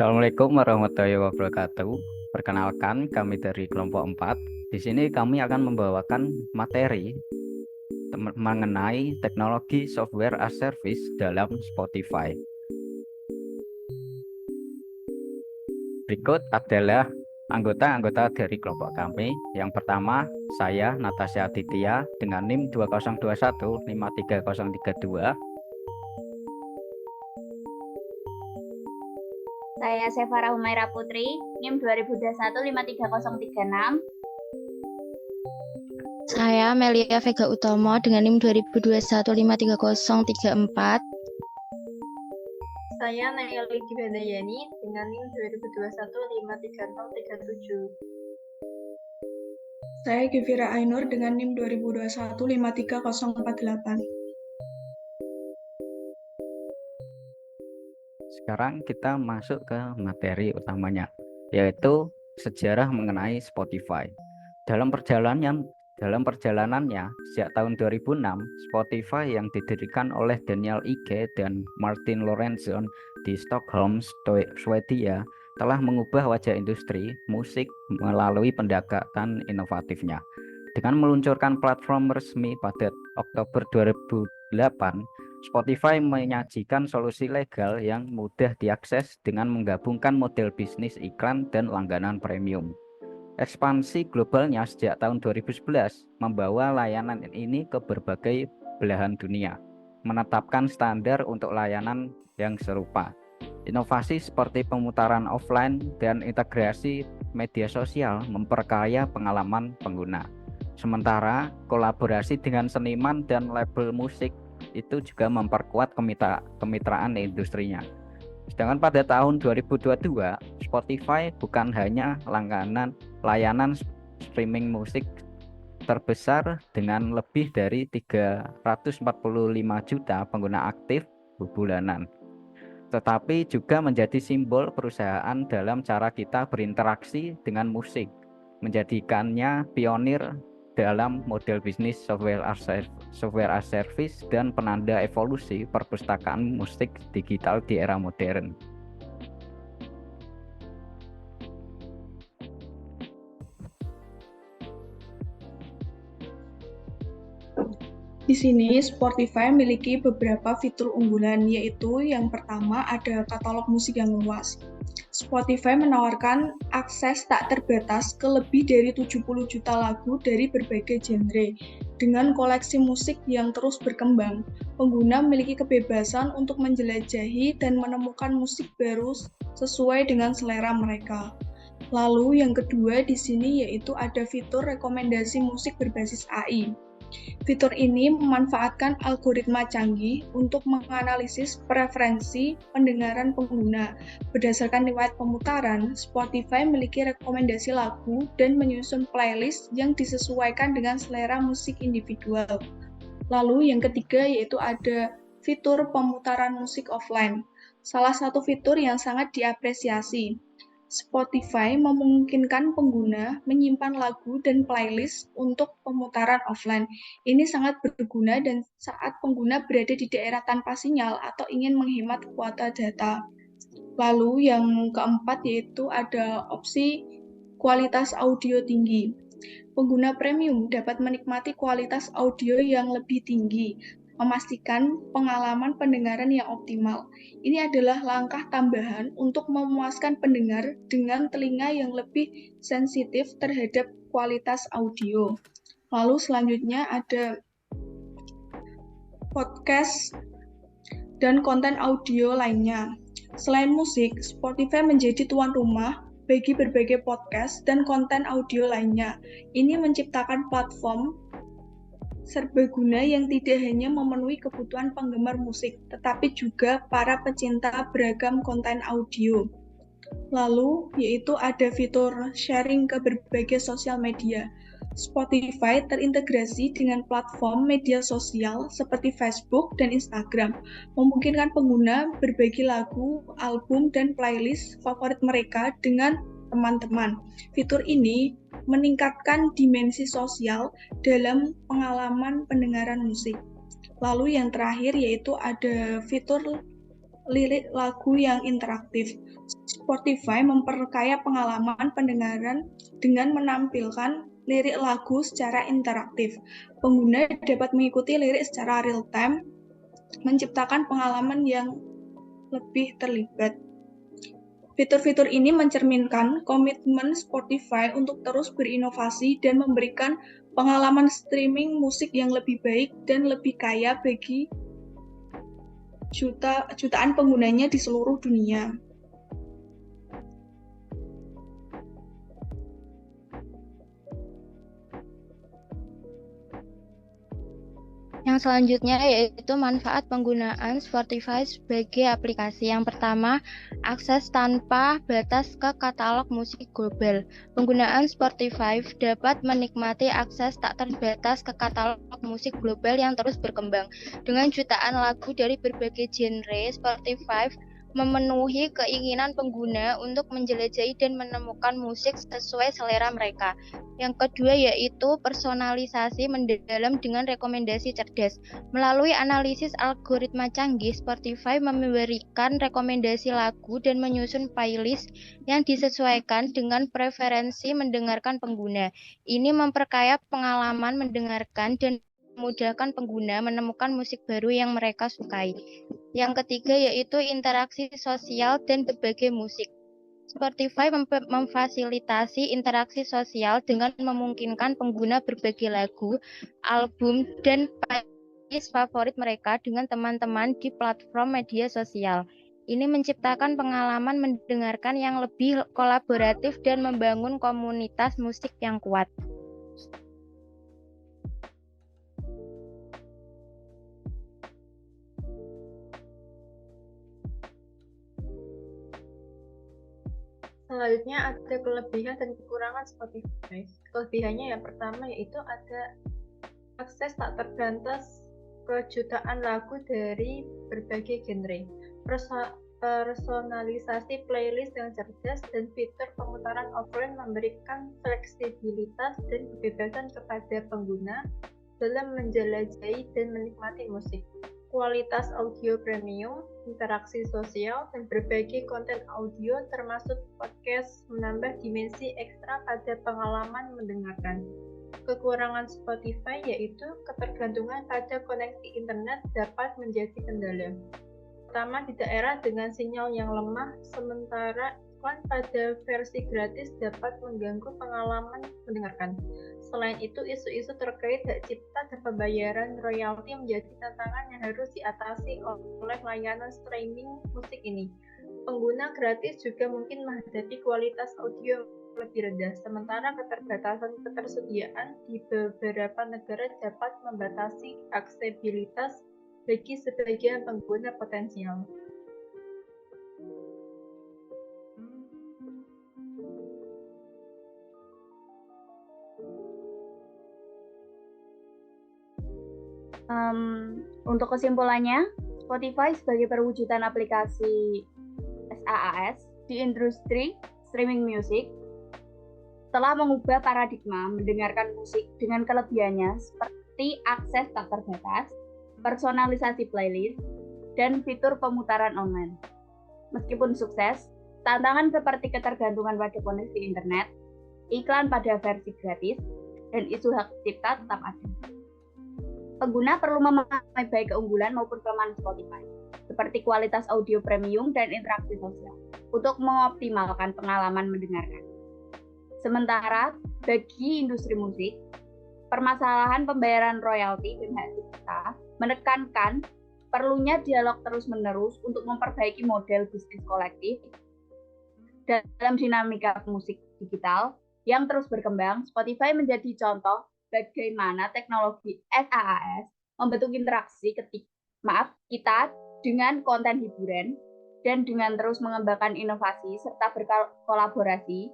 Assalamualaikum warahmatullahi wabarakatuh. Perkenalkan, kami dari kelompok 4. Di sini kami akan membawakan materi mengenai teknologi software as service dalam Spotify. Berikut adalah anggota-anggota dari kelompok kami. Yang pertama, saya Natasha Aditya dengan NIM 2021-53032. Saya Sevara Humaira Putri, NIM 2021-53036. Saya Melia Vega Utomo dengan NIM 2021-53034. Saya Nayeli Gibandayani dengan NIM 2021-53037. Saya Gevira Ainur dengan NIM 2021-53048. Sekarang kita masuk ke materi utamanya, yaitu sejarah mengenai Spotify. Dalam perjalanannya, sejak tahun 2006, Spotify yang didirikan oleh Daniel Ige dan Martin Lorentzon di Stockholm, Swedia, telah mengubah wajah industri musik melalui pendekatan inovatifnya. Dengan meluncurkan platform resmi pada Oktober 2008, Spotify menyajikan solusi legal yang mudah diakses dengan menggabungkan model bisnis iklan dan langganan premium. Ekspansi globalnya sejak tahun 2011 membawa layanan ini ke berbagai belahan dunia, menetapkan standar untuk layanan yang serupa. Inovasi seperti pemutaran offline dan integrasi media sosial memperkaya pengalaman pengguna. Sementara kolaborasi dengan seniman dan label musik itu juga memperkuat kemitraan industrinya. Sedangkan pada tahun 2022, Spotify bukan hanya layanan streaming musik terbesar dengan lebih dari 345 juta pengguna aktif bulanan, tetapi juga menjadi simbol perusahaan dalam cara kita berinteraksi dengan musik, menjadikannya pionir dalam model bisnis software as service dan penanda evolusi perpustakaan musik digital di era modern. Di sini Spotify memiliki beberapa fitur unggulan, yaitu yang pertama ada katalog musik yang luas. Spotify menawarkan akses tak terbatas ke lebih dari 70 juta lagu dari berbagai genre. Dengan koleksi musik yang terus berkembang, pengguna memiliki kebebasan untuk menjelajahi dan menemukan musik baru sesuai dengan selera mereka. Lalu yang kedua di sini yaitu ada fitur rekomendasi musik berbasis AI. Fitur ini memanfaatkan algoritma canggih untuk menganalisis preferensi pendengaran pengguna. Berdasarkan riwayat pemutaran, Spotify memiliki rekomendasi lagu dan menyusun playlist yang disesuaikan dengan selera musik individual. Lalu yang ketiga yaitu ada fitur pemutaran musik offline. Salah satu fitur yang sangat diapresiasi. Spotify memungkinkan pengguna menyimpan lagu dan playlist untuk pemutaran offline. Ini sangat berguna dan saat pengguna berada di daerah tanpa sinyal atau ingin menghemat kuota data. Lalu yang keempat yaitu ada opsi kualitas audio tinggi. Pengguna premium dapat menikmati kualitas audio yang lebih tinggi, memastikan pengalaman pendengaran yang optimal. Ini adalah langkah tambahan untuk memuaskan pendengar dengan telinga yang lebih sensitif terhadap kualitas audio. Lalu selanjutnya ada podcast dan konten audio lainnya. Selain musik, Spotify menjadi tuan rumah bagi berbagai podcast dan konten audio lainnya. Ini menciptakan platform serbaguna yang tidak hanya memenuhi kebutuhan penggemar musik, tetapi juga para pecinta beragam konten audio. Lalu, yaitu ada fitur sharing ke berbagai sosial media. Spotify terintegrasi dengan platform media sosial seperti Facebook dan Instagram, memungkinkan pengguna berbagi lagu, album, dan playlist favorit mereka dengan teman-teman. Fitur ini meningkatkan dimensi sosial dalam pengalaman pendengaran musik. Lalu yang terakhir yaitu ada fitur lirik lagu yang interaktif. Spotify memperkaya pengalaman pendengaran dengan menampilkan lirik lagu secara interaktif. Pengguna dapat mengikuti lirik secara real-time, menciptakan pengalaman yang lebih terlibat. Fitur-fitur ini mencerminkan komitmen Spotify untuk terus berinovasi dan memberikan pengalaman streaming musik yang lebih baik dan lebih kaya bagi jutaan penggunanya di seluruh dunia. Yang selanjutnya yaitu manfaat penggunaan Spotify sebagai aplikasi. Yang pertama, akses tanpa batas ke katalog musik global. Penggunaan Spotify dapat menikmati akses tak terbatas ke katalog musik global yang terus berkembang. Dengan jutaan lagu dari berbagai genre, Spotify memenuhi keinginan pengguna untuk menjelajahi dan menemukan musik sesuai selera mereka. Yang kedua yaitu personalisasi mendalam dengan rekomendasi cerdas. Melalui analisis algoritma canggih, Spotify memberikan rekomendasi lagu dan menyusun playlist yang disesuaikan dengan preferensi mendengarkan pengguna. Ini memperkaya pengalaman mendengarkan dan memudahkan pengguna menemukan musik baru yang mereka sukai. Yang ketiga yaitu interaksi sosial dan berbagai musik. Spotify memfasilitasi interaksi sosial dengan memungkinkan pengguna berbagi lagu, album, dan playlist favorit mereka dengan teman-teman di platform media sosial. Ini menciptakan pengalaman mendengarkan yang lebih kolaboratif dan membangun komunitas musik yang kuat. Selanjutnya ada kelebihan dan kekurangan Spotify. Kelebihannya yang pertama yaitu ada akses tak terbatas ke jutaan lagu dari berbagai genre, personalisasi playlist yang cerdas, dan fitur pemutaran offline memberikan fleksibilitas dan kebebasan kepada pengguna dalam menjelajahi dan menikmati musik. Kualitas audio premium, interaksi sosial, dan berbagai konten audio termasuk podcast menambah dimensi ekstra pada pengalaman mendengarkan. Kekurangan Spotify yaitu ketergantungan pada koneksi internet dapat menjadi kendala. Pertama, di daerah dengan sinyal yang lemah, sementara iklan pada versi gratis dapat mengganggu pengalaman mendengarkan. Selain itu, isu-isu terkait hak cipta dan pembayaran royalti menjadi tantangan yang harus diatasi oleh layanan streaming musik ini. Pengguna gratis juga mungkin menghadapi kualitas audio lebih rendah, sementara keterbatasan ketersediaan di beberapa negara dapat membatasi aksesibilitas bagi sebagian pengguna potensial. Untuk kesimpulannya, Spotify sebagai perwujudan aplikasi SaaS di industri streaming musik telah mengubah paradigma mendengarkan musik dengan kelebihannya seperti akses tak terbatas, personalisasi playlist, dan fitur pemutaran online. Meskipun sukses, tantangan seperti ketergantungan pada koneksi internet, iklan pada versi gratis, dan isu hak cipta tetap ada. Pengguna perlu memahami baik keunggulan maupun kelemahan Spotify, seperti kualitas audio premium dan interaksi sosial, untuk mengoptimalkan pengalaman mendengarkan. Sementara, bagi industri musik, permasalahan pembayaran royalti dan hak cipta menekankan perlunya dialog terus-menerus untuk memperbaiki model bisnis kolektif dalam dinamika musik digital yang terus berkembang. Spotify menjadi contoh bagaimana teknologi SaaS membentuk interaksi kita dengan konten hiburan dan dengan terus mengembangkan inovasi serta berkolaborasi,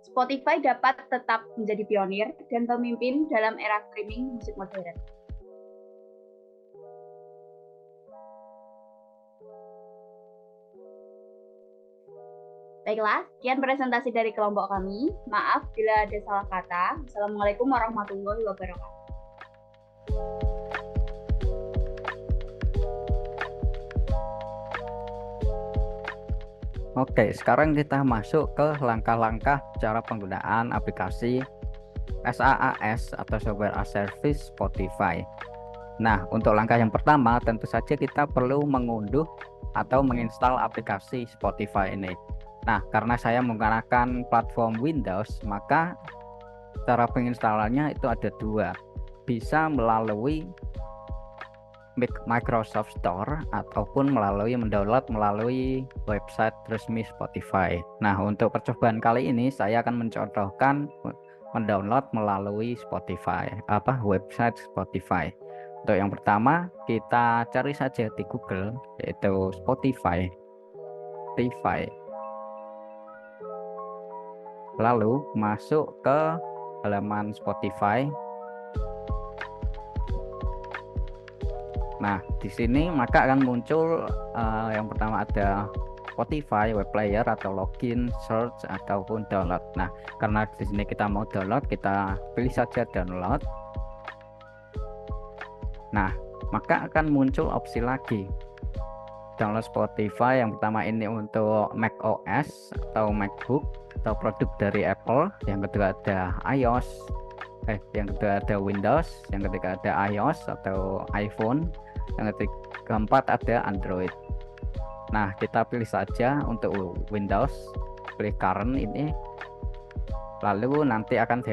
Spotify dapat tetap menjadi pionir dan pemimpin dalam era streaming musik modern. Baiklah, sekian presentasi dari kelompok kami. Maaf bila ada salah kata. Assalamualaikum warahmatullahi wabarakatuh. Oke, sekarang kita masuk ke langkah-langkah cara penggunaan aplikasi SaaS atau Software as Service Spotify. Nah, untuk langkah yang pertama tentu saja kita perlu mengunduh atau menginstal aplikasi Spotify ini. Nah, karena saya menggunakan platform Windows, maka cara penginstalannya itu ada dua. Bisa melalui Microsoft Store ataupun mendownload melalui website resmi Spotify. Nah, untuk percobaan kali ini saya akan mencontohkan mendownload melalui website Spotify. Untuk yang pertama, kita cari saja di Google yaitu Spotify. Lalu masuk ke halaman Spotify. Nah, di sini maka akan muncul yang pertama ada Spotify, web player atau login, search ataupun download. Nah, karena di sini kita mau download, kita pilih saja download. Nah, maka akan muncul opsi lagi. Download Spotify yang pertama ini untuk Mac OS atau MacBook atau produk dari Apple. Yang kedua ada yang kedua ada Windows, yang ketiga ada iOS atau iPhone, yang keempat ada Android. Nah, kita pilih saja untuk Windows, pilih current ini, lalu nanti akan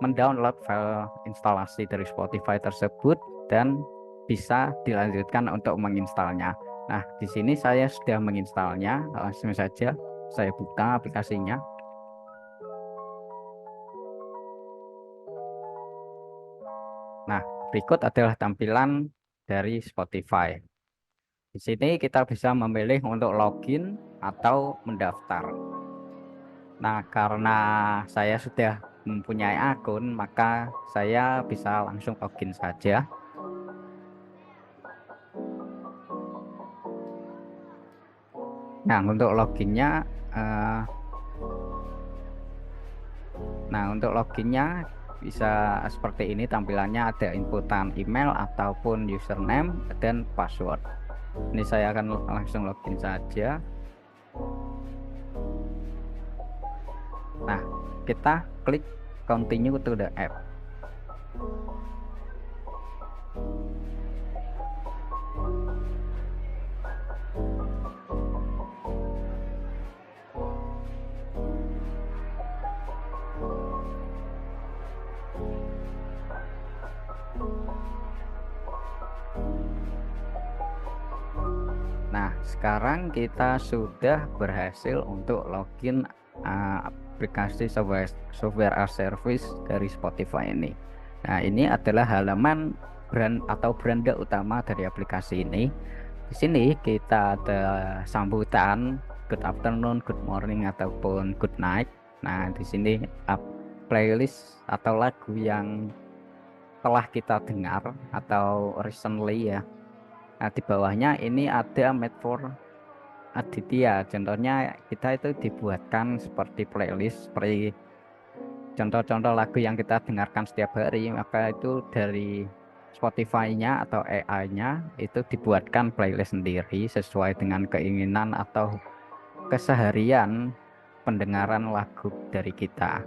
mendownload file instalasi dari Spotify tersebut dan bisa dilanjutkan untuk menginstalnya. Nah, di sini saya sudah menginstalnya, langsung saja saya buka aplikasinya. Nah, berikut adalah tampilan dari Spotify. Di sini kita bisa memilih untuk login atau mendaftar. Nah, karena saya sudah mempunyai akun, maka saya bisa langsung login saja. Nah, untuk loginnya bisa seperti ini tampilannya, ada inputan email ataupun username dan password. Ini saya akan langsung login saja. Nah, kita klik continue to the app. Nah, sekarang kita sudah berhasil untuk login aplikasi software as service dari Spotify ini. Nah, ini adalah halaman brand atau beranda utama dari aplikasi ini. Di sini kita ada sambutan good afternoon, good morning ataupun good night. Nah, di sini playlist atau lagu yang telah kita dengar atau recently ya. Nah, di bawahnya ini ada made for Aditya. Contohnya kita itu dibuatkan seperti playlist, seperti contoh-contoh lagu yang kita dengarkan setiap hari, maka itu dari Spotify-nya atau AI-nya itu dibuatkan playlist sendiri sesuai dengan keinginan atau keseharian pendengaran lagu dari kita.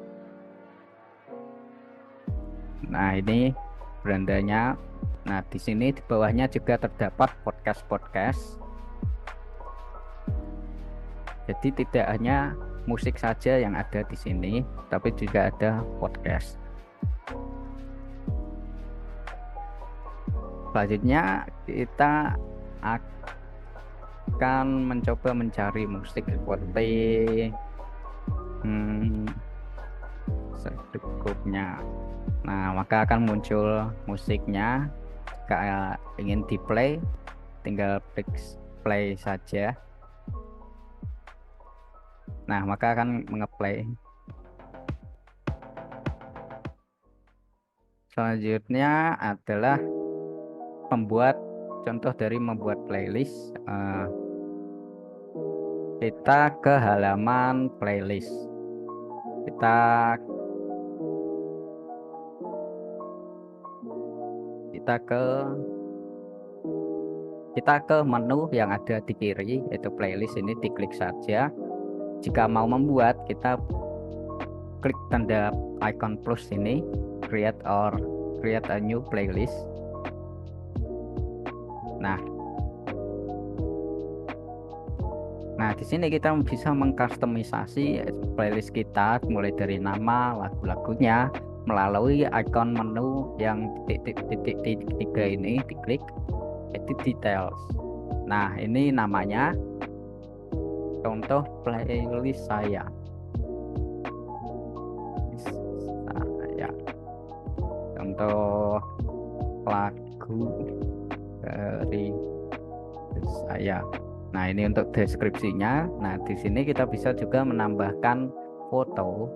Nah, ini berandanya. Nah, di sini di bawahnya juga terdapat podcast-podcast. Jadi tidak hanya musik saja yang ada di sini, tapi juga ada podcast. Selanjutnya kita akan mencoba mencari musik seperti secukupnya. Nah, maka akan muncul musiknya. Jika ingin di play, tinggal klik play saja. Nah, maka akan mengeplay. Selanjutnya adalah contoh dari membuat playlist. Kita ke halaman playlist. Kita ke kita ke menu yang ada di kiri, yaitu playlist. Ini diklik saja. Jika mau membuat, kita klik tanda icon plus ini, create a new playlist. Nah, di sini kita bisa mengkustomisasi playlist kita mulai dari nama, lagu-lagunya melalui icon menu yang titik tiga ini, diklik edit details. Nah, ini namanya contoh playlist saya. Contoh lagu dari saya. Nah, ini untuk deskripsinya. Nah, di sini kita bisa juga menambahkan foto.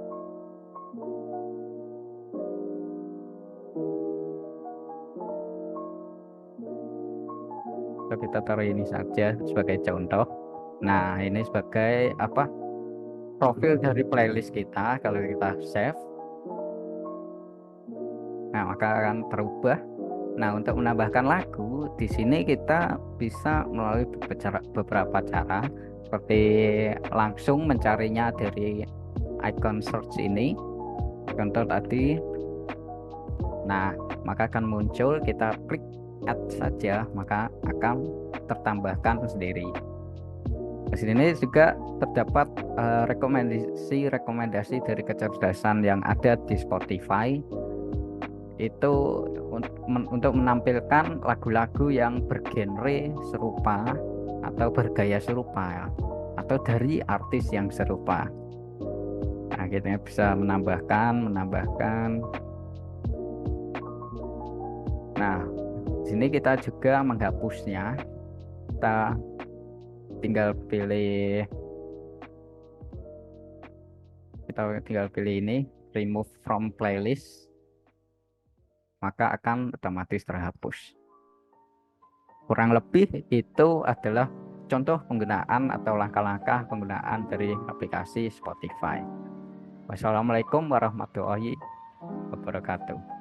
Kita taruh ini saja sebagai contoh. Nah, ini sebagai profil dari playlist kita. Kalau kita save, nah maka akan terubah. Nah, untuk menambahkan lagu di sini kita bisa melalui beberapa cara, seperti langsung mencarinya dari icon search ini, contoh tadi. Nah, maka akan muncul, kita klik add saja, maka akan tertambahkan sendiri. Di sini juga terdapat rekomendasi dari kecerdasan yang ada di Spotify, itu untuk menampilkan lagu-lagu yang bergenre serupa atau bergaya serupa atau dari artis yang serupa. Nah, kita bisa menambahkan. Nah, di sini kita juga menghapusnya. Kita tinggal pilih ini, remove from playlist, maka akan otomatis terhapus. Kurang lebih itu adalah contoh penggunaan atau langkah-langkah penggunaan dari aplikasi Spotify. Wassalamualaikum warahmatullahi wabarakatuh.